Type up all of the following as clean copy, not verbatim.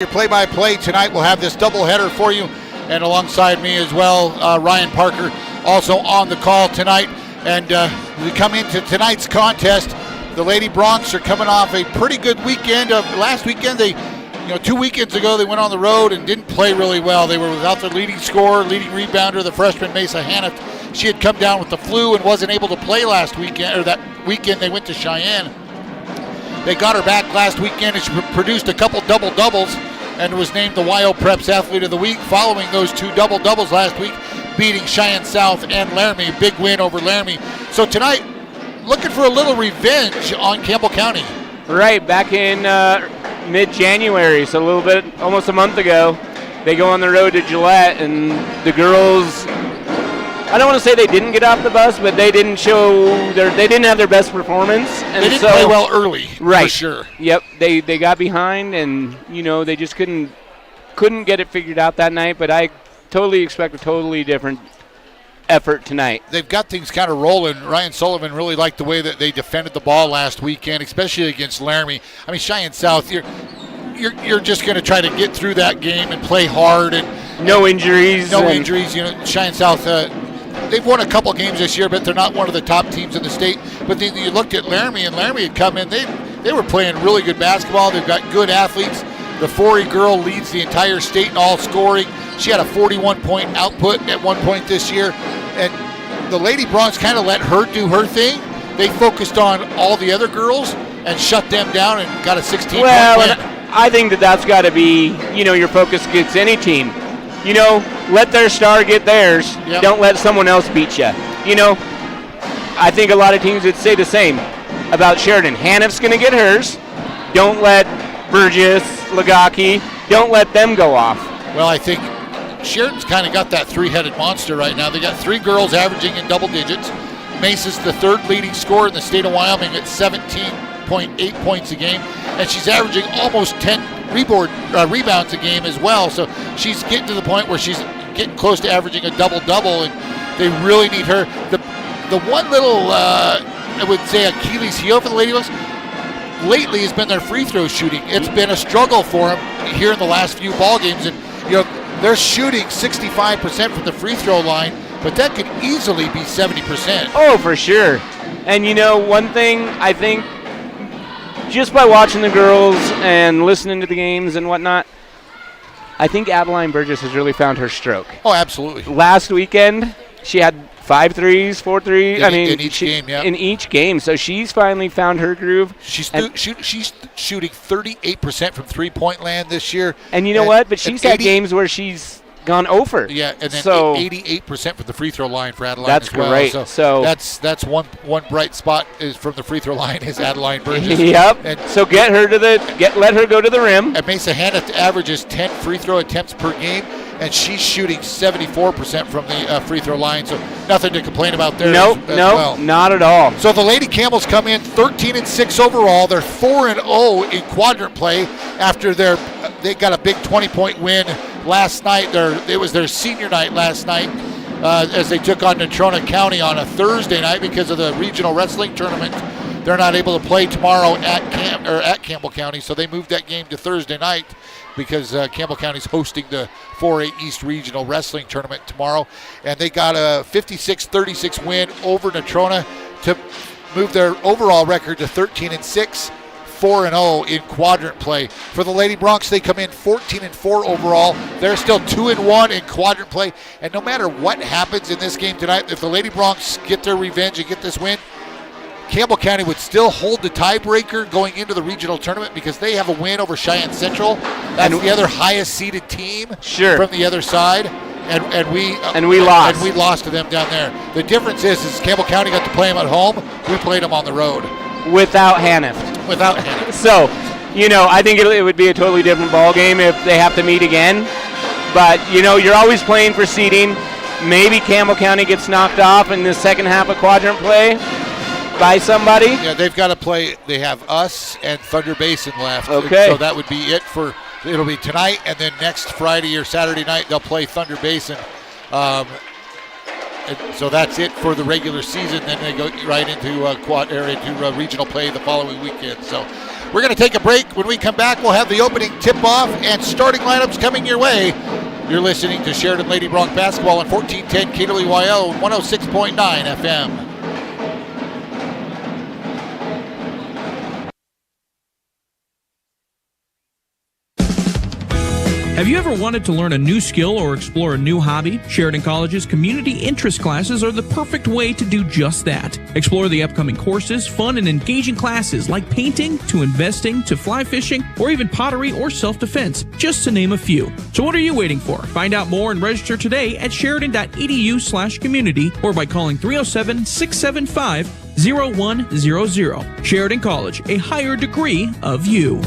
Your play-by-play tonight. We'll have this doubleheader for you, and alongside me as well, Ryan Parker, also on the call tonight. And we come into tonight's contest. The Lady Broncs are coming off a pretty good weekend. Last weekend, 2 weekends ago, they went on the road and didn't play really well. They were without their leading scorer, leading rebounder, the freshman Mesa Haniff. She had come down with the flu and wasn't able to play last weekend, or that weekend they went to Cheyenne. They got her back last weekend, and she produced a couple double-doubles and was named the YO Preps Athlete of the Week following those two double-doubles last week, beating Cheyenne South and Laramie. Big win over Laramie. So tonight, looking for a little revenge on Campbell County. Right, back in mid-January, so a little bit, almost a month ago, they go on the road to Gillette, and the girls, I don't want to say they didn't get off the bus, but they didn't they didn't have their best performance. And they didn't play well early, right, for sure. Yep, they got behind, and they just couldn't get it figured out that night. But I totally expect a totally different effort tonight. They've got things kind of rolling. Ryan Sullivan really liked the way that they defended the ball last weekend, especially against Laramie. I mean, Cheyenne South, you're just going to try to get through that game and play hard and no injuries. No injuries. Cheyenne South. They've won a couple games this year, but they're not one of the top teams in the state. But then you looked at Laramie, and Laramie had come in. They were playing really good basketball. They've got good athletes. The Forey girl leads the entire state in all scoring. She had a 41-point output at one point this year. And the Lady Broncs kind of let her do her thing. They focused on all the other girls and shut them down and got a 16-point win. Well, I think that's got to be, your focus against any team. Let their star get theirs. Yep. Don't let someone else beat you. I think a lot of teams would say the same about Sheridan. Haniff's going to get hers. Don't let Burgess, Lagaki, don't let them go off. Well, I think Sheridan's kind of got that three-headed monster right now. They got three girls averaging in double digits. Mesa's the third leading scorer in the state of Wyoming at 17.8 points a game, and she's averaging almost 10 rebounds a game as well. So she's getting to the point where she's getting close to averaging a double-double, and they really need her. The one little, I would say, Achilles heel for the Lady Broncs lately has been their free throw shooting. It's been a struggle for them here in the last few ball games, and they're shooting 65% from the free throw line, but that could easily be 70%. Oh, for sure. And one thing I think, just by watching the girls and listening to the games and whatnot, I think Adeline Burgess has really found her stroke. Oh, absolutely. Last weekend, she had 5 threes, 4 threes. In each game, yeah. In each game. So she's finally found her groove. She's shooting 38% from three-point land this year. And you know what? But she's had games where she's gone over. Yeah, and then 88% from the free throw line for Adeline as well. That's great. So that's one bright spot is from the free throw line is Adeline Burgess. Yep. And so let her go to the rim. And Mesa Haniff averages 10 free throw attempts per game, and she's shooting 74% from the free throw line. So nothing to complain about there. Nope, well. Not at all. So the Lady Camels come in 13-6 overall. They're 4-0 in quadrant play after they got a big 20-point win last night. It was their senior night last night as they took on Natrona County on a Thursday night because of the regional wrestling tournament. They're not able to play tomorrow at Campbell County, so they moved that game to Thursday night because Campbell County's hosting the 4A East Regional Wrestling Tournament tomorrow. And they got a 56-36 win over Natrona to move their overall record to 13-6. 4-0 in quadrant play. For the Lady Broncs, they come in 14-4 overall. They're still 2-1 in quadrant play. And no matter what happens in this game tonight, if the Lady Broncs get their revenge and get this win, Campbell County would still hold the tiebreaker going into the regional tournament because they have a win over Cheyenne Central. That's the other highest seeded team from the other side. And we lost. And we lost to them down there. The difference is Campbell County got to play them at home. We played them on the road. Without Haniff. So, I think it would be a totally different ball game if they have to meet again. But, you're always playing for seeding. Maybe Campbell County gets knocked off in the second half of quadrant play by somebody. Yeah, they've got to play. They have us and Thunder Basin left. Okay. So that would be it it'll be tonight, and then next Friday or Saturday night they'll play Thunder Basin. so that's it for the regular season. Then they go right into regional play the following weekend. So we're going to take a break. When we come back, we'll have the opening tip-off and starting lineups coming your way. You're listening to Sheridan Lady Bronc Basketball on 1410 KWYO 106.9 FM. Have you ever wanted to learn a new skill or explore a new hobby? Sheridan College's community interest classes are the perfect way to do just that. Explore the upcoming courses, fun and engaging classes like painting, to investing, to fly fishing, or even pottery or self-defense, just to name a few. So what are you waiting for? Find out more and register today at sheridan.edu/community or by calling 307-675-0100. Sheridan College, a higher degree of you.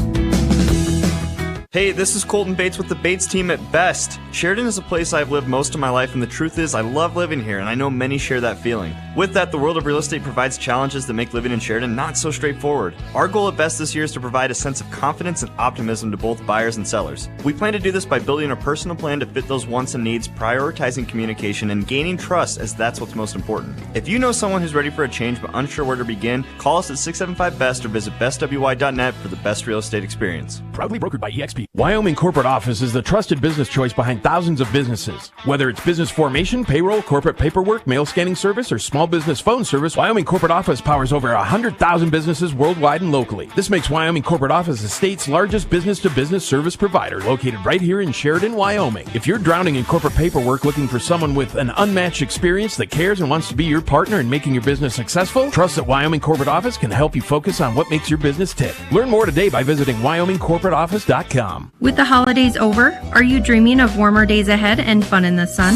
Hey, this is Colton Bates with the Bates team at Best. Sheridan is a place I've lived most of my life, and the truth is I love living here, and I know many share that feeling. With that, the world of real estate provides challenges that make living in Sheridan not so straightforward. Our goal at Best this year is to provide a sense of confidence and optimism to both buyers and sellers. We plan to do this by building a personal plan to fit those wants and needs, prioritizing communication, and gaining trust, as that's what's most important. If you know someone who's ready for a change but unsure where to begin, call us at 675-BEST or visit bestwy.net for the best real estate experience. Proudly brokered by EXP. Wyoming Corporate Office is the trusted business choice behind thousands of businesses. Whether it's business formation, payroll, corporate paperwork, mail scanning service, or small business phone service, Wyoming Corporate Office powers over 100,000 businesses worldwide and locally. This makes Wyoming Corporate Office the state's largest business-to-business service provider, located right here in Sheridan, Wyoming. If you're drowning in corporate paperwork looking for someone with an unmatched experience that cares and wants to be your partner in making your business successful, trust that Wyoming Corporate Office can help you focus on what makes your business tick. Learn more today by visiting wyomingcorporateoffice.com. With the holidays over, are you dreaming of warmer days ahead and fun in the sun?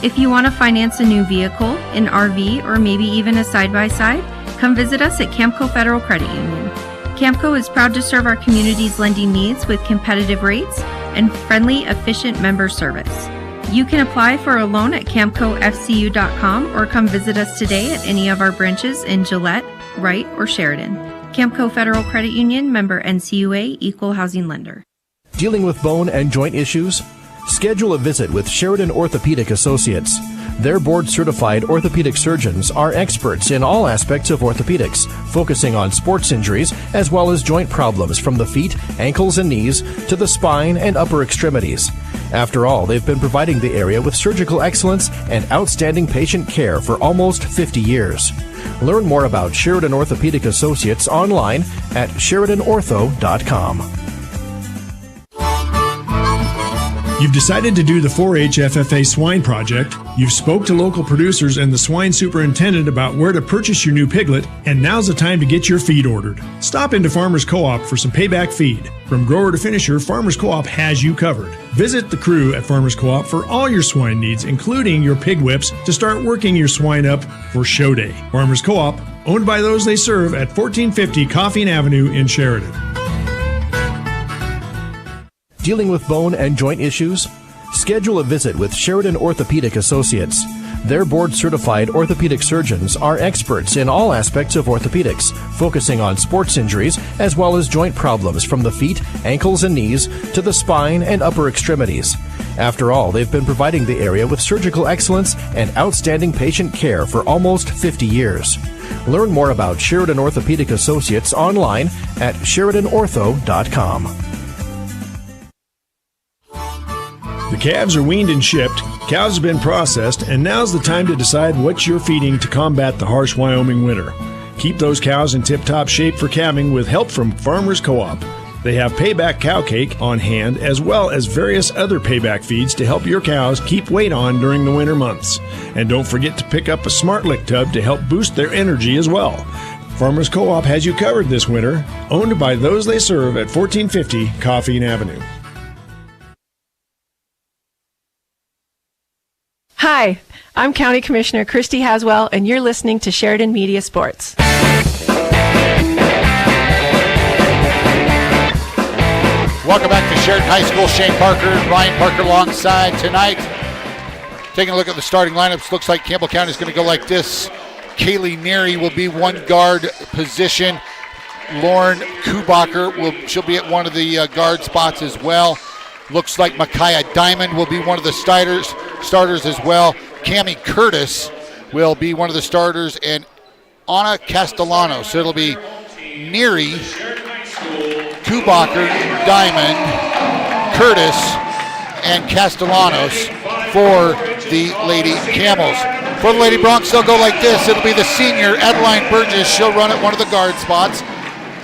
If you want to finance a new vehicle, an RV, or maybe even a side-by-side, come visit us at Camco Federal Credit Union. Camco is proud to serve our community's lending needs with competitive rates and friendly, efficient member service. You can apply for a loan at camcofcu.com or come visit us today at any of our branches in Gillette, Wright, or Sheridan. Camco Federal Credit Union, member NCUA, equal housing lender. Dealing with bone and joint issues? Schedule a visit with Sheridan Orthopedic Associates. Their board-certified orthopedic surgeons are experts in all aspects of orthopedics, focusing on sports injuries as well as joint problems from the feet, ankles, and knees to the spine and upper extremities. After all, they've been providing the area with surgical excellence and outstanding patient care for almost 50 years. Learn more about Sheridan Orthopedic Associates online at SheridanOrtho.com. You've decided to do the 4-H FFA swine project, you've spoke to local producers and the swine superintendent about where to purchase your new piglet, and now's the time to get your feed ordered. Stop into Farmers Co-op for some payback feed. From grower to finisher, Farmers Co-op has you covered. Visit the crew at Farmers Co-op for all your swine needs, including your pig whips, to start working your swine up for show day. Farmers Co-op, owned by those they serve at 1450 Coffeen Avenue in Sheridan. Dealing with bone and joint issues? Schedule a visit with Sheridan Orthopedic Associates. Their board-certified orthopedic surgeons are experts in all aspects of orthopedics, focusing on sports injuries as well as joint problems from the feet, ankles, and knees to the spine and upper extremities. After all, they've been providing the area with surgical excellence and outstanding patient care for almost 50 years. Learn more about Sheridan Orthopedic Associates online at SheridanOrtho.com. The calves are weaned and shipped, cows have been processed, and now's the time to decide what you're feeding to combat the harsh Wyoming winter. Keep those cows in tip-top shape for calving with help from Farmers Co-op. They have payback cow cake on hand as well as various other payback feeds to help your cows keep weight on during the winter months. And don't forget to pick up a Smart Lick tub to help boost their energy as well. Farmers Co-op has you covered this winter, owned by those they serve at 1450 Coffeen Avenue. Hi, I'm County Commissioner Christy Haswell, and you're listening to Sheridan Media Sports. Welcome back to Sheridan High School. Shane Parker and Ryan Parker alongside tonight. Taking a look at the starting lineups, looks like Campbell County is going to go like this. Kaylee Neary will be one guard position. Lauren Kubacher, she'll be at one of the guard spots as well. Looks like Micaiah Diamond will be one of the starters as well. Cammie Curtis will be one of the starters, and Anna Castellanos. So it'll be Neary, Kubacher, Diamond, Curtis, and Castellanos for the Lady Camels. For the Lady Bronx, they'll go like this. It'll be the senior, Adeline Burgess. She'll run at one of the guard spots.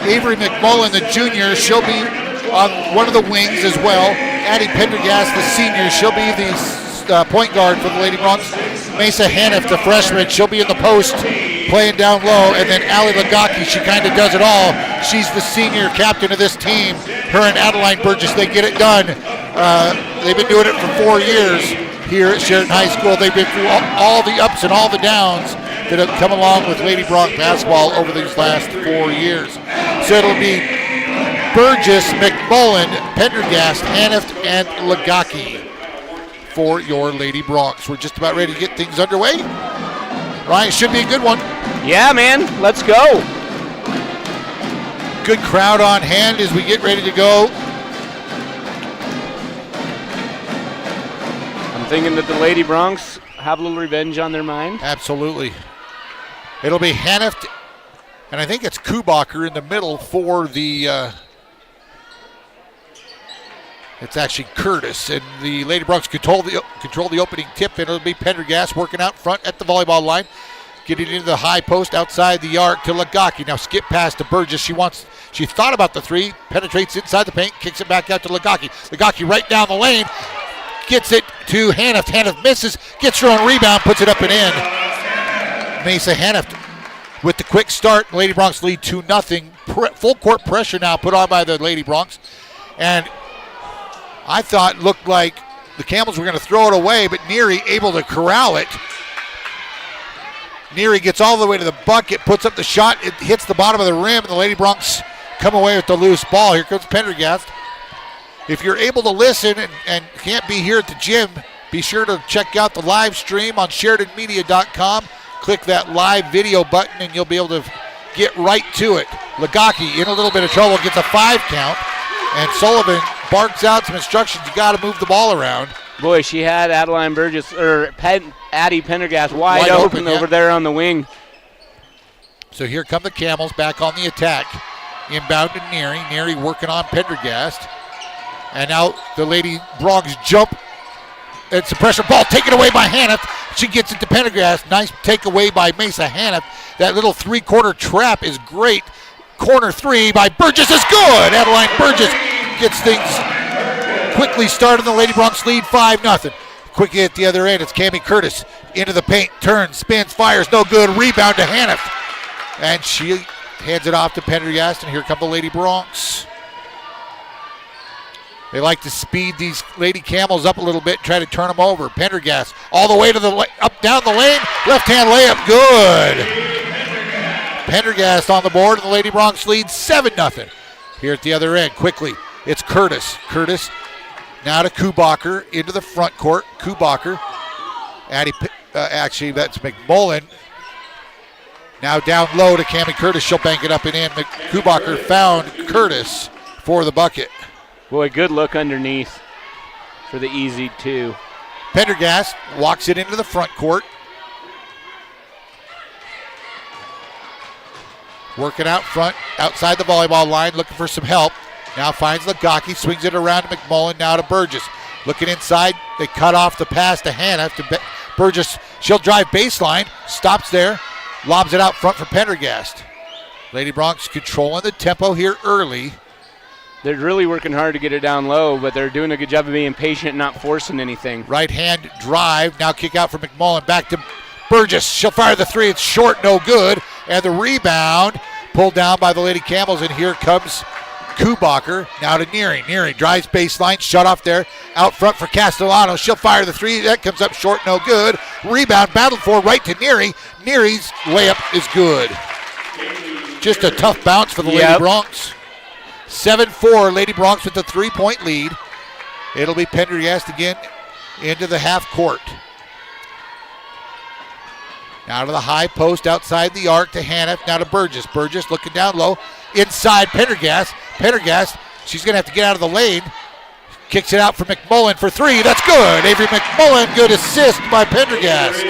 Avery McMullen, the junior, she'll be on one of the wings as well. Addie Pendergast, the senior, she'll be the point guard for the Lady Bronx. Mesa Haniff, the freshman, she'll be in the post playing down low. And then Allie Lagaki, she kind of does it all. She's the senior captain of this team. Her and Adeline Burgess, they get it done. They've been doing it for 4 years here at Sheridan High School. They've been through all the ups and all the downs that have come along with Lady Bronx basketball over these last 4 years. So it'll be Burgess, McMullen, Pendergast, Haniff, and Lagaki for your Lady Bronx. We're just about ready to get things underway. Ryan, should be a good one. Yeah, man, let's go. Good crowd on hand as we get ready to go. I'm thinking that the Lady Bronx have a little revenge on their mind. Absolutely. It'll be Haniff, and I think it's Kubacher in the middle for the it's actually Curtis, and the Lady Bronx control the opening tip, and it'll be Pendergast working out front at the volleyball line, getting into the high post outside the arc to Lagaki. Now skip pass to Burgess. She thought about the three, penetrates inside the paint, kicks it back out to Lagaki. Lagaki right down the lane, gets it to Haniff. Haniff misses, gets her own rebound, puts it up and in. Mesa Haniff with the quick start. Lady Bronx lead 2-0. Full court pressure now put on by the Lady Bronx, and I thought it looked like the Camels were going to throw it away, but Neary able to corral it. Neary gets all the way to the bucket, puts up the shot, it hits the bottom of the rim, and the Lady Bronx come away with the loose ball. Here comes Pendergast. If you're able to listen and can't be here at the gym, be sure to check out the live stream on SheridanMedia.com. Click that live video button, and you'll be able to get right to it. Lagaki in a little bit of trouble, gets a 5 count, and Sullivan barks out some instructions. You got to move the ball around. Boy, she had Adeline Burgess, or Addie Pendergast wide open over there on the wing. So here come the Camels back on the attack. Inbound to Neary. Neary working on Pendergast. And now the Lady Bronx jump. It's a pressure ball taken away by Haniff. She gets it to Pendergast. Nice takeaway by Mesa Haniff. That little three-quarter trap is great. Corner three by Burgess is good. Adeline Burgess gets things quickly started. The Lady Bronx lead 5-0. Quickly at the other end, it's Cammie Curtis into the paint, turns, spins, fires, no good. Rebound to Haniff, and she hands it off to Pendergast. And here come the Lady Bronx. They like to speed these Lady Camels up a little bit, try to turn them over. Pendergast all the way to the up down the lane, left-hand layup, good. Pendergast on the board, and the Lady Bronx leads 7-0. Here at the other end, quickly, it's Curtis. Curtis now to Kubacher into the front court. Kubacher, actually that's McMullen. Now down low to Cammie Curtis. She'll bank it up and in. Kubacher found Curtis for the bucket. Boy, good look underneath for the easy 2. Pendergast walks it into the front court. Working out front, outside the volleyball line, looking for some help. Now finds Lagaki, swings it around to McMullen, now to Burgess. Looking inside, they cut off the pass to Haniff. Burgess, she'll drive baseline, stops there, lobs it out front for Pendergast. Lady Bronx controlling the tempo here early. They're really working hard to get it down low, but they're doing a good job of being patient and not forcing anything. Right hand drive, now kick out for McMullen, back to Burgess. She'll fire the three, it's short, no good. And the rebound pulled down by the Lady Camels, and here comes Kubacher. Now to Neary. Neary drives baseline, shut off there. Out front for Castellanos. She'll fire the three. That comes up short, no good. Rebound battled for right to Neary. Neary's layup is good. Just a tough bounce for the Lady Bronx. 7-4, Lady Bronx with the 3-point lead. It'll be Pendergast again into the half court. Now to the high post outside the arc to Haniff. Now to Burgess. Burgess looking down low. Inside Pendergast. Pendergast, she's going to have to get out of the lane. Kicks it out for McMullen for 3. That's good. Avery McMullen, good assist by Pendergast.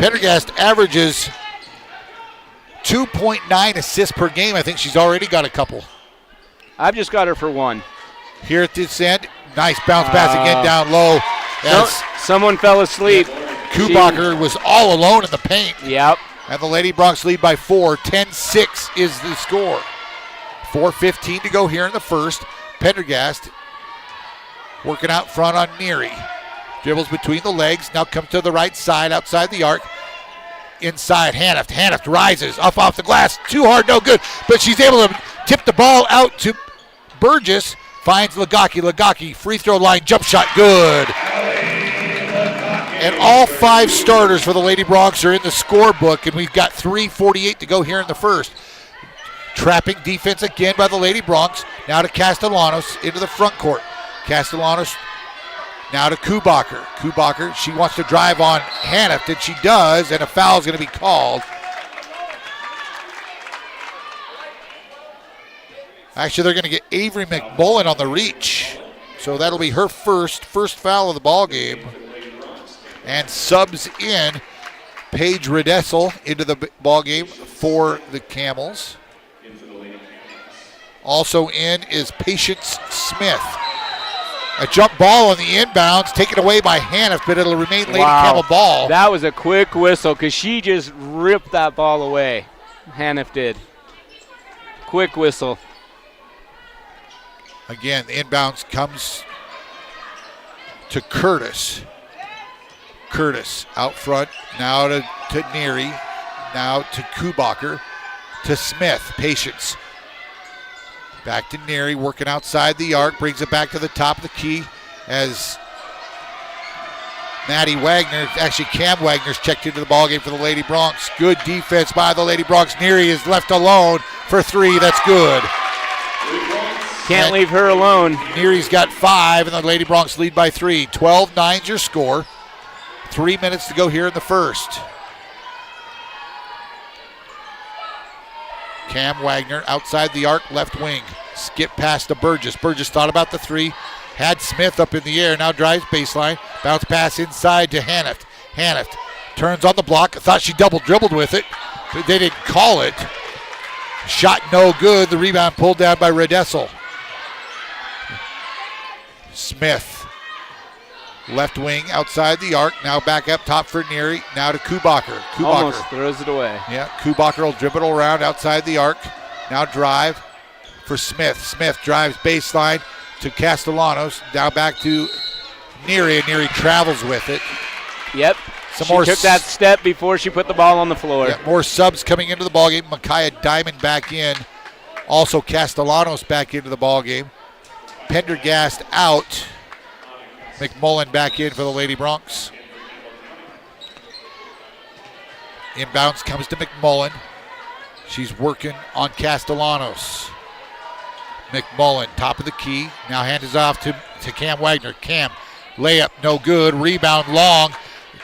Pendergast averages 2.9 assists per game. I think she's already got a couple. I've just got her for one. Here at this end, nice bounce pass again down low. Someone fell asleep. Kubacher was all alone in the paint. Yep. And the Lady Broncs lead by 4. 10-6 is the score. 4:15 to go here in the first. Pendergast working out front on Neary. Dribbles between the legs. Now comes to the right side outside the arc. Inside Hanift. Hanift rises up off the glass. Too hard, no good. But she's able to tip the ball out to Burgess. Finds Lagaki. Lagaki, free throw line, jump shot, good. And all 5 starters for the Lady Broncs are in the scorebook, and we've got 3:48 to go here in the first. Trapping defense again by the Lady Broncs. Now to Castellanos into the front court. Castellanos now to Kubacher. Kubacher, she wants to drive on Hanift, and she does, and a foul is going to be called. Actually, they're going to get Avery McMullen on the reach. So that'll be her first foul of the ball game. And subs in Paige Redessel into the ball game for the Camels. Also in is Patience Smith. A jump ball on the inbounds, taken away by Haniff, but it'll remain Lady Camel ball. That was a quick whistle because she just ripped that ball away. Haniff did. Quick whistle. Again, the inbounds comes to Curtis. Curtis out front, now to Neary, now to Kubacher, to Smith. Patience. Back to Neary, working outside the arc, brings it back to the top of the key as Maddie Wagner, actually Cam Wagner's checked into the ballgame for the Lady Broncs. Good defense by the Lady Broncs. Neary is left alone for 3, that's good. Can't leave her alone. Neary's got 5, and the Lady Broncs lead by 3. 12-9's your score. 3 minutes to go here in the first. Cam Wagner outside the arc, left wing. Skip past to Burgess. Burgess thought about the 3. Had Smith up in the air. Now drives baseline. Bounce pass inside to Hanift. Hanift turns on the block. Thought she double dribbled with it. But they didn't call it. Shot no good. The rebound pulled down by Redessel. Smith. Left wing outside the arc. Now back up top for Neary. Now to Kubacher. Almost throws it away. Yeah, Kubacher will dribble around outside the arc. Now drive for Smith. Smith drives baseline to Castellanos. Now back to Neary, and Neary travels with it. Yep. She took that step before she put the ball on the floor. Yeah, more subs coming into the ballgame. Micaiah Diamond back in. Also Castellanos back into the ballgame. Pendergast out. McMullen back in for the Lady Broncs. Inbounds comes to McMullen. She's working on Castellanos. McMullen, top of the key. Now hands it off to Cam Wagner. Cam, layup, no good. Rebound long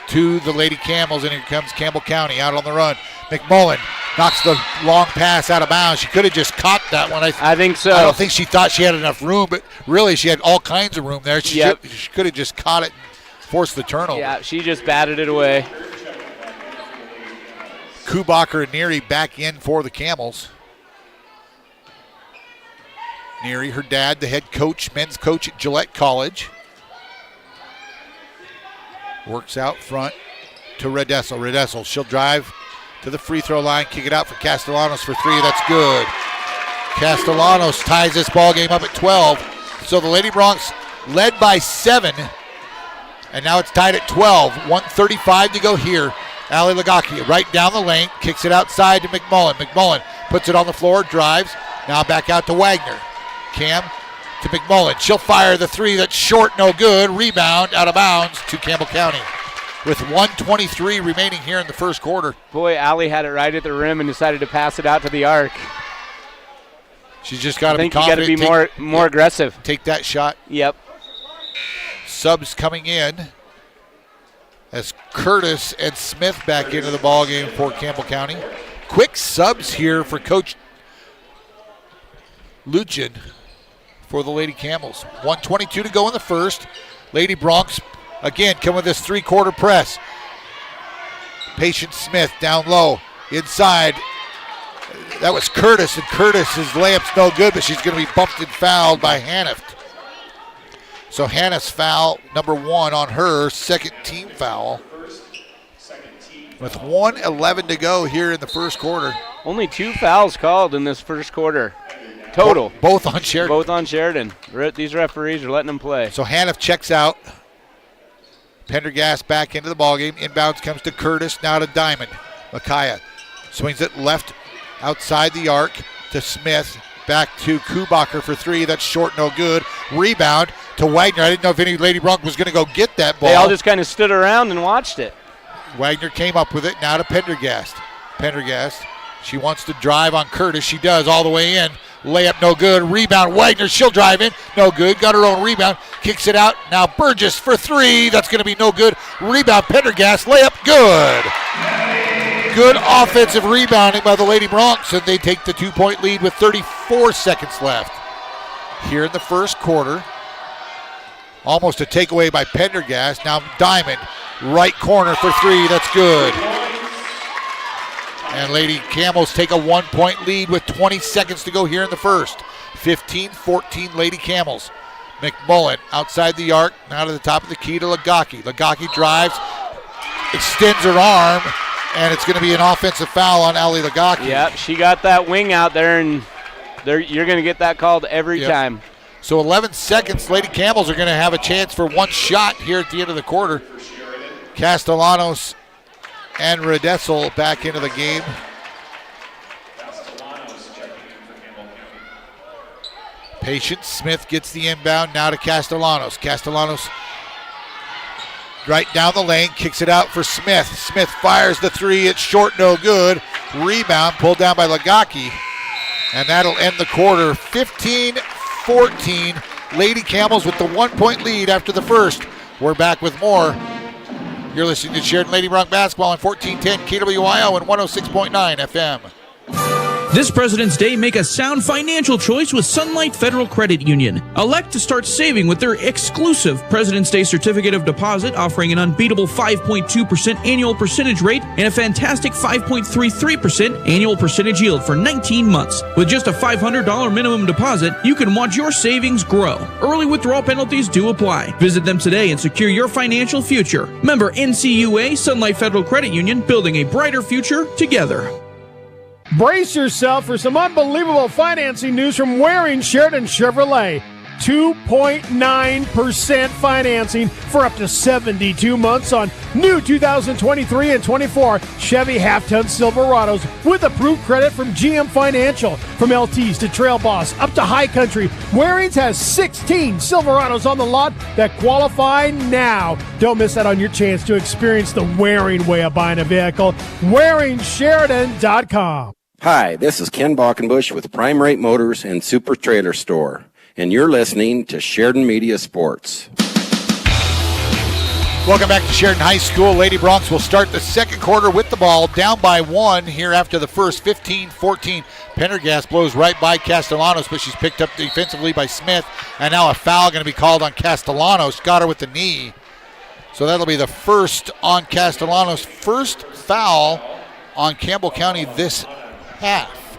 to the Lady Camels, and here comes Campbell County out on the run. McMullen knocks the long pass out of bounds. She could have just caught that one. I think so. I don't think she thought she had enough room, but really she had all kinds of room there. She could have just caught it and forced the turnover. Yeah, she just batted it away. Kubacher and Neary back in for the Camels. Neary, her dad, the head coach, men's coach at Gillette College. Works out front to Redessel. Redessel, she'll drive to the free throw line, kick it out for Castellanos for 3. That's good. Castellanos ties this ball game up at 12. So the Lady Broncs led by 7, and now it's tied at 12. 1:35 to go here. Ali Lagaki right down the lane, kicks it outside to McMullen. McMullen puts it on the floor, drives. Now back out to Wagner. Cam to McMullen. She'll fire the 3. That's short, no good. Rebound out of bounds to Campbell County. With 1:23 remaining here in the first quarter. Boy, Allie had it right at the rim and decided to pass it out to the arc. She's just got to be confident. I think you got to be more aggressive. Take that shot. Yep. Subs coming in as Curtis and Smith back into the ballgame for Campbell County. Quick subs here for Coach Luchin for the Lady Camels. 1:22 to go in the first. Lady Broncs again come with this 3-quarter press. Patience Smith down low. Inside. That was Curtis, and Curtis's layup's no good, but she's going to be bumped and fouled by Hanift. So Hannah's foul, number 1 on her, second team foul. With 1:11 to go here in the first quarter. Only 2 fouls called in this first quarter. Total. Both on Sheridan. Both on Sheridan. These referees are letting them play. So Haniff checks out. Pendergast back into the ballgame. Inbounds comes to Curtis, now to Diamond. Micaiah swings it left outside the arc to Smith. Back to Kubacher for 3. That's short, no good. Rebound to Wagner. I didn't know if any Lady Bronc was going to go get that ball. They all just kind of stood around and watched it. Wagner came up with it. Now to Pendergast. Pendergast, she wants to drive on Curtis. She does all the way in. Layup no good. Rebound Wagner. She'll drive in. No good. Got her own rebound. Kicks it out. Now Burgess for 3. That's going to be no good. Rebound Pendergast. Layup good. Good offensive rebounding by the Lady Broncs, and they take the 2-point lead with 34 seconds left. Here in the first quarter. Almost a takeaway by Pendergast. Now Diamond. Right corner for 3. That's good. And Lady Camels take a 1-point lead with 20 seconds to go here in the first. 15-14 Lady Camels. McMullen outside the arc. Now to the top of the key to Lagaki. Lagaki drives. Extends her arm. And it's going to be an offensive foul on Ali Lagaki. Yep, she got that wing out there, and you're going to get that called every time. So 11 seconds. Lady Camels are going to have a chance for one shot here at the end of the quarter. Castellanos and Redessel back into the game. Patience Smith gets the inbound now to Castellanos. Castellanos right down the lane, kicks it out for Smith. Smith fires the 3. It's short, no good. Rebound pulled down by Lagaki. And that'll end the quarter. 15-14. Lady Camels with the 1-point lead after the first. We're back with more. You're listening to Sheridan Lady Bronc Basketball on 1410 KWIO and 106.9 FM. This President's Day, make a sound financial choice with Sunlight Federal Credit Union. Elect to start saving with their exclusive President's Day Certificate of Deposit, offering an unbeatable 5.2% annual percentage rate and a fantastic 5.33% annual percentage yield for 19 months. With just a $500 minimum deposit, you can watch your savings grow. Early withdrawal penalties do apply. Visit them today and secure your financial future. Member NCUA, Sunlight Federal Credit Union, building a brighter future together. Brace yourself for some unbelievable financing news from Waring Sheridan Chevrolet. 2.9% financing for up to 72 months on new 2023 and 24 Chevy half-ton Silverados with approved credit from GM Financial. From LTs to Trail Boss up to High Country, Waring's has 16 Silverados on the lot that qualify now. Don't miss out on your chance to experience the Waring way of buying a vehicle. WaringSheridan.com. Hi, this is Ken Balkenbush with Prime Rate Motors and Super Trailer Store, and you're listening to Sheridan Media Sports. Welcome back to Sheridan High School. Lady Broncs will start the second quarter with the ball, down by 1 here after the first. 15-14. Pendergast blows right by Castellanos, but she's picked up defensively by Smith, and now a foul going to be called on Castellanos. Got her with the knee. So that'll be the first on Castellanos. First foul on Campbell County this half.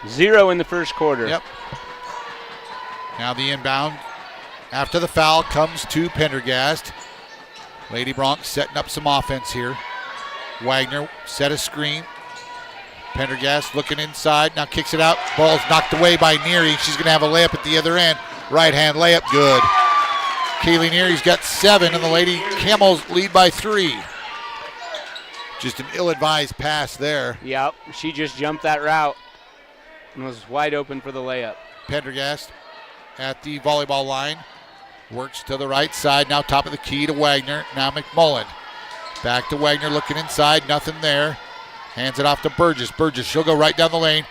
0 in the first quarter. Yep. Now the inbound after the foul comes to Pendergast. Lady Broncs setting up some offense here. Wagner set a screen. Pendergast looking inside. Now kicks it out. Ball's knocked away by Neary. She's going to have a layup at the other end. Right hand layup, good. Kaylee Neary's got 7, and the Lady Camels lead by 3. Just an ill-advised pass there. Yep, she just jumped that route and was wide open for the layup. Pendergast at the volleyball line. Works to the right side. Now top of the key to Wagner. Now McMullen. Back to Wagner looking inside. Nothing there. Hands it off to Burgess. Burgess, she'll go right down the lane.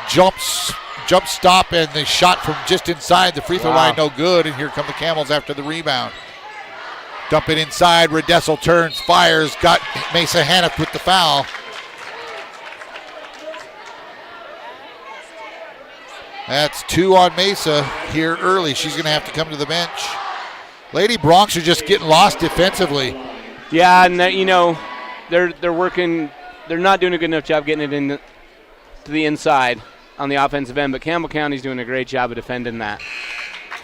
Jump stop, and the shot from just inside the free throw line, no good. And here come the Camels after the rebound. Dump it inside. Redessel turns, fires. Got Mesa Haniff with the foul. That's 2 on Mesa here early. She's going to have to come to the bench. Lady Broncs are just getting lost defensively. Yeah, and they're working. They're not doing a good enough job getting it in to the inside on the offensive end, but Campbell County's doing a great job of defending that.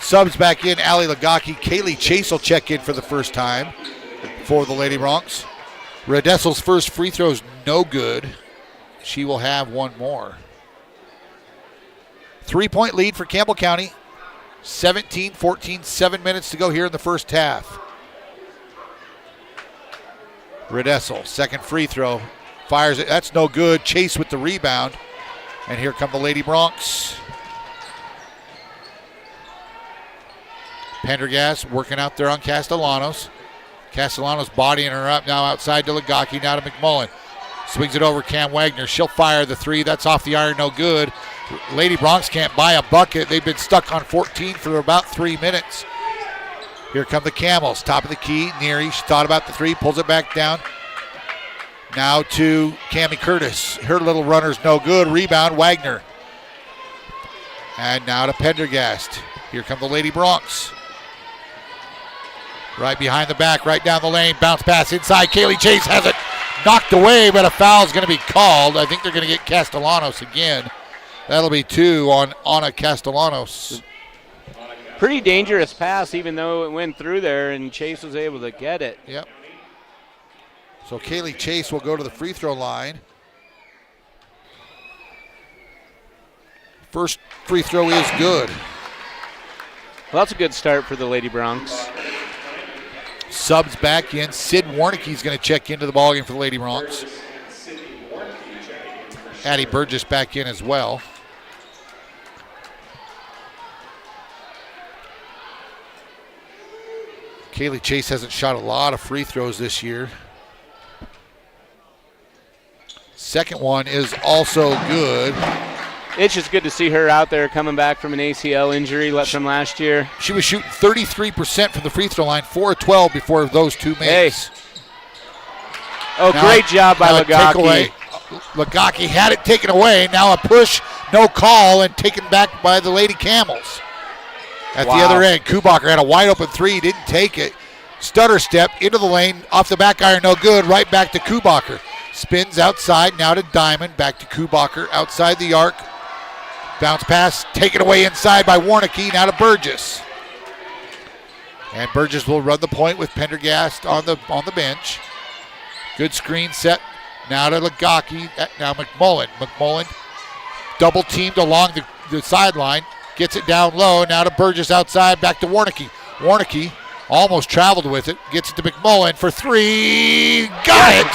Subs back in, Allie Lagaki. Kaylee Chase will check in for the first time for the Lady Broncs. Redessel's first free throw is no good. She will have one more. 3-point lead for Campbell County. 17-14, 7 minutes to go here in the first half. Redessel, second free throw. Fires it. That's no good. Chase with the rebound. And here come the Lady Broncs. Pendergast working out there on Castellanos. Castellanos bodying her up now outside to Lagaki, now to McMullen. Swings it over Cam Wagner. She'll fire the three. That's off the iron, no good. Lady Broncs can't buy a bucket. They've been stuck on 14 for about 3 minutes. Here come the Camels. Top of the key. Neary, she thought about the three, pulls it back down. Now to Cammie Curtis. Her little runner's no good. Rebound, Wagner. And now to Pendergast. Here come the Lady Broncs. Right behind the back, right down the lane. Bounce pass inside. Kaylee Chase has it knocked away, but a foul is going to be called. I think they're going to get Castellanos again. That'll be 2 on Anna Castellanos. Pretty dangerous pass, even though it went through there, and Chase was able to get it. Yep. So Kaylee Chase will go to the free throw line. First free throw is good. Well, that's a good start for the Lady Broncs. Subs back in. Sid Warnicke's going to check into the ballgame for the Lady Broncs. Addie Burgess back in as well. Kaylee Chase hasn't shot a lot of free throws this year. Second one is also good. It's just good to see her out there coming back from an ACL injury from last year. She was shooting 33% from the free throw line, 4 of 12 before those two makes. Hey. Oh, now, great job by Lagaki. Lagaki had it taken away. Now a push, no call, and taken back by the Lady Camels. At the other end, Kubacher had a wide open three, didn't take it. Stutter step into the lane, off the back iron, no good. Right back to Kubacher. Spins outside, now to Diamond, back to Kubacher, outside the arc. Bounce pass, taken away inside by Warnicke, now to Burgess. And Burgess will run the point with Pendergast on the bench. Good screen set, now to Lagaki, now McMullen. McMullen double teamed along the sideline, gets it down low, now to Burgess outside, back to Warnicke. Warnicke almost traveled with it, gets it to McMullen for three, got it!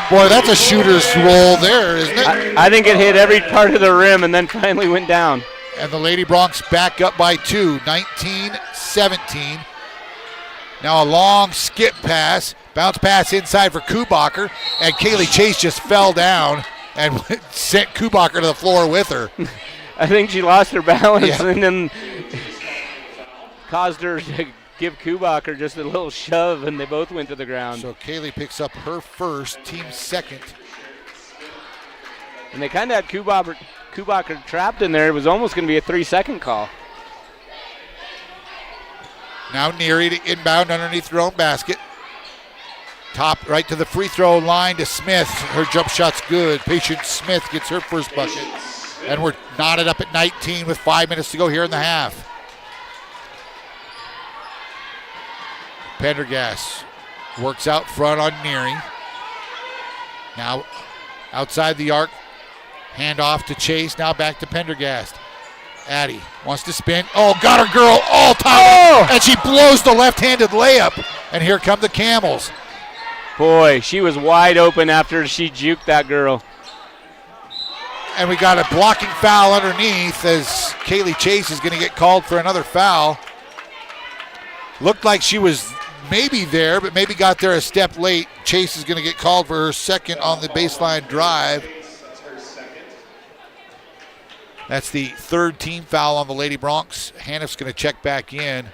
Boy, that's a shooter's roll there, isn't it? I think it hit every part of the rim and then finally went down. And the Lady Broncs back up by 2, 19-17. Now a long skip pass, bounce pass inside for Kubacher, and Kaylee Chase just fell down and sent Kubacher to the floor with her. I think she lost her balance and then caused her to give Kubacher just a little shove, and they both went to the ground. So Kaylee picks up her first, team second. And they kind of had Kubacher trapped in there. It was almost going to be a 3-second call. Now Neary to inbound underneath her own basket. Top right to the free throw line to Smith. Her jump shot's good. Patience Smith gets her first bucket. And we're knotted up at 19 with 5 minutes to go here in the half. Pendergast works out front on Neary. Now outside the arc. Hand off to Chase. Now back to Pendergast. Addie wants to spin. Oh, got her girl all time. Oh! And she blows the left-handed layup. And here come the Camels. Boy, she was wide open after she juked that girl. And we got a blocking foul underneath as Kaylee Chase is going to get called for another foul. Looked like she was maybe there, but maybe got there a step late. Chase is going to get called for her second on the baseline drive. That's the third team foul on the Lady Broncs. Hannif's going to check back in.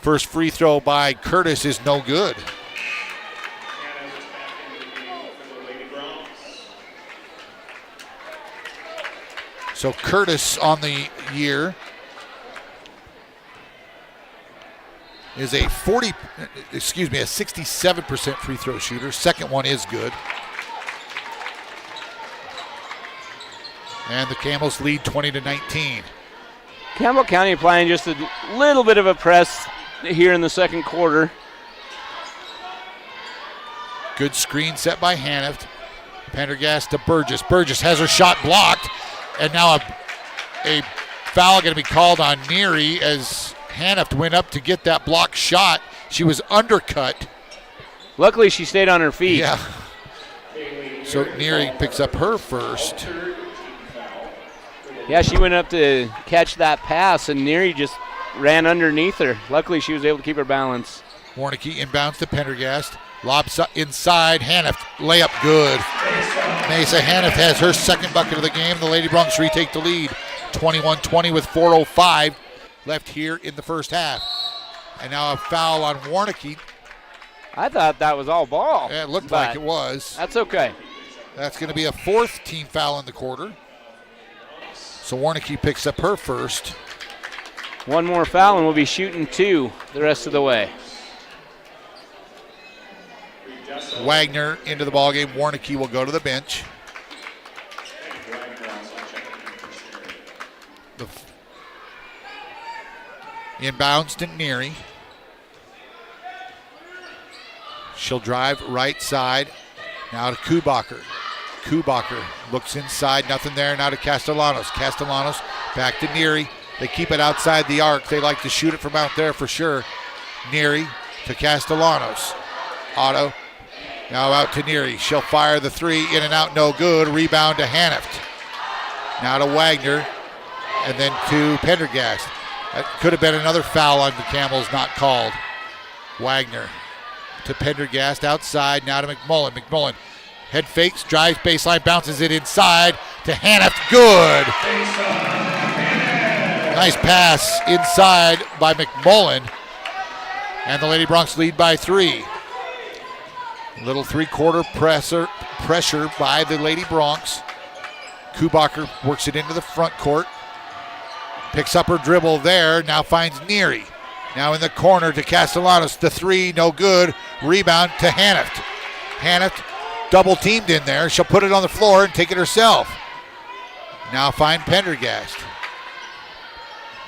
First free throw by Curtis is no good. So Curtis on the year. is a 67% free throw shooter. Second one is good. And the Camels lead 20-19. Campbell County applying just a little bit of a press here in the second quarter. Good screen set by Hanneft. Pendergast to Burgess. Burgess has her shot blocked. And now a foul going to be called on Neary as Hanneft went up to get that blocked shot. She was undercut. Luckily, she stayed on her feet. Yeah. So Neary picks up her first. Yeah, she went up to catch that pass, and Neary just ran underneath her. Luckily, she was able to keep her balance. Warnicki inbounds to Pendergast. Lobs inside. Hanneft, layup good. Mesa Hanneft has her second bucket of the game. The Lady Broncs retake the lead. 21-20 with 4:05 left here in the first half. And now a foul on Warnicki. I thought that was all ball. Yeah, it looked like it was. That's okay. That's going to be a fourth team foul in the quarter. So Warnicki picks up her first. One more foul, and we'll be shooting 2 the rest of the way. Wagner into the ballgame. Warnicki will go to the bench. Inbounds to Neary. She'll drive right side. Now to Kubacher. Kubacher looks inside. Nothing there. Now to Castellanos. Castellanos back to Neary. They keep it outside the arc. They like to shoot it from out there for sure. Neary to Castellanos. Otto. Now out to Neary. She'll fire the three. In and out. No good. Rebound to Hanneft. Now to Wagner. And then to Pendergast. That could have been another foul on the Camels, not called. Wagner to Pendergast outside. Now to McMullen. McMullen head fakes, drives baseline, bounces it inside to Hanneft. Good. Nice pass inside by McMullen. And the Lady Broncs lead by 3. Little three-quarter pressure by the Lady Broncs. Kubacher works it into the front court. Picks up her dribble there. Now finds Neary. Now in the corner to Castellanos. The three, no good. Rebound to Hanneft. Hanneft double teamed in there. She'll put it on the floor and take it herself. Now find Pendergast.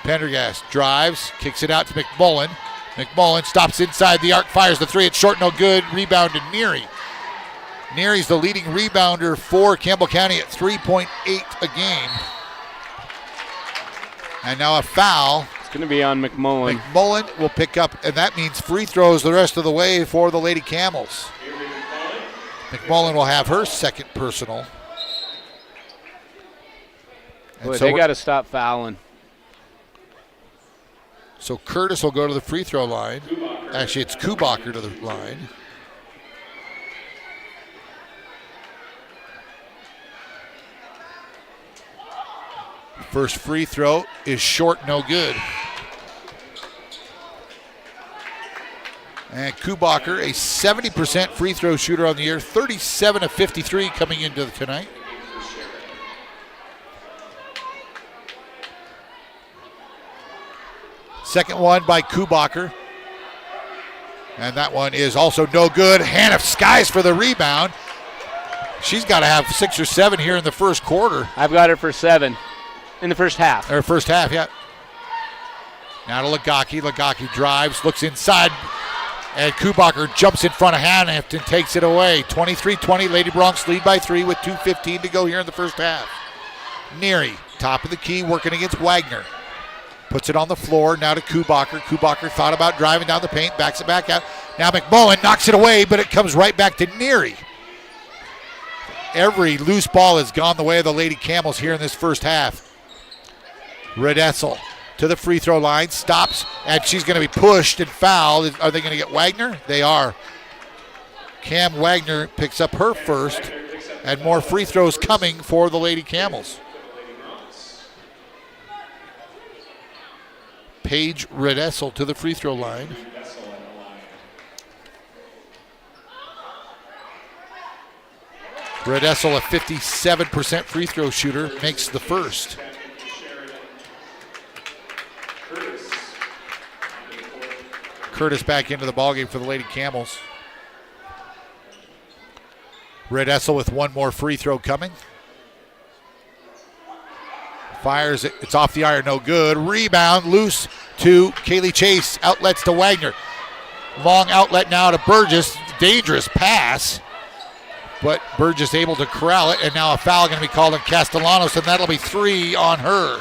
Pendergast drives, kicks it out to McMullen. McMullen stops inside the arc, fires the three. It's short, no good. Rebound to Neary. Neary's the leading rebounder for Campbell County at 3.8 a game. And now a foul. It's going to be on McMullen. McMullen will pick up, and that means free throws the rest of the way for the Lady Camels. McMullen will have her second personal. Boy, so they got to stop fouling. So Curtis will go to the free throw line. Actually, it's Kubacher to the line. First free throw is short, no good. And Kubacher, a 70% free throw shooter on the year, 37 of 53 coming into tonight. Second one by Kubacher. And that one is also no good. Hannah skies for the rebound. She's got to have 6 or 7 here in the first quarter. I've got her for 7 in the first half. Or first half, yeah. Now to Lagaki. Lagaki drives, looks inside, and Kubacher jumps in front of Hanneft and takes it away. 23-20, Lady Broncs lead by 3 with 2:15 to go here in the first half. Neary, top of the key, working against Wagner. Puts it on the floor, now to Kubacher. Kubacher thought about driving down the paint, backs it back out. Now McMullen knocks it away, but it comes right back to Neary. Every loose ball has gone the way of the Lady Camels here in this first half. Redessel to the free throw line, stops, and she's going to be pushed and fouled. Are they going to get Wagner? They are. Cam Wagner picks up her first, and more free throws coming for the Lady Camels. Paige Redessel to the free throw line. Redessel, a 57% free throw shooter, makes the first. Curtis back into the ballgame for the Lady Camels. Red Essel with one more free throw coming. Fires it. It's off the iron. No good. Rebound. Loose to Kaylee Chase. Outlets to Wagner. Long outlet now to Burgess. Dangerous pass. But Burgess able to corral it. And now a foul going to be called on Castellanos. And that'll be 3 on her.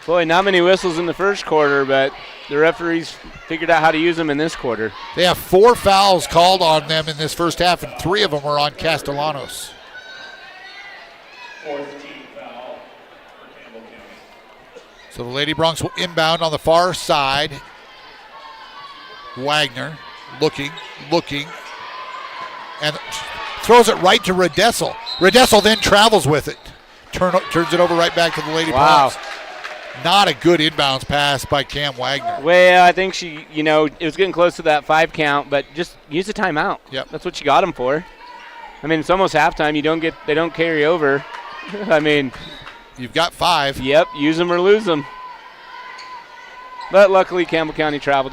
Boy, not many whistles in the first quarter, but the referees figured out how to use them in this quarter. They have 4 fouls called on them in this first half, and 3 of them were on Castellanos. So the Lady Broncs will inbound on the far side. Wagner looking, and throws it right to Redessel. Redessel then travels with it. Turns it over right back to the Lady Broncs. Not a good inbounds pass by Cam Wagner. Well, I think she, it was getting close to that 5 count, but just use the timeout. Yep. That's what you got them for. I mean, it's almost halftime. They don't carry over. I mean, you've got 5. Yep, use them or lose them. But luckily, Campbell County traveled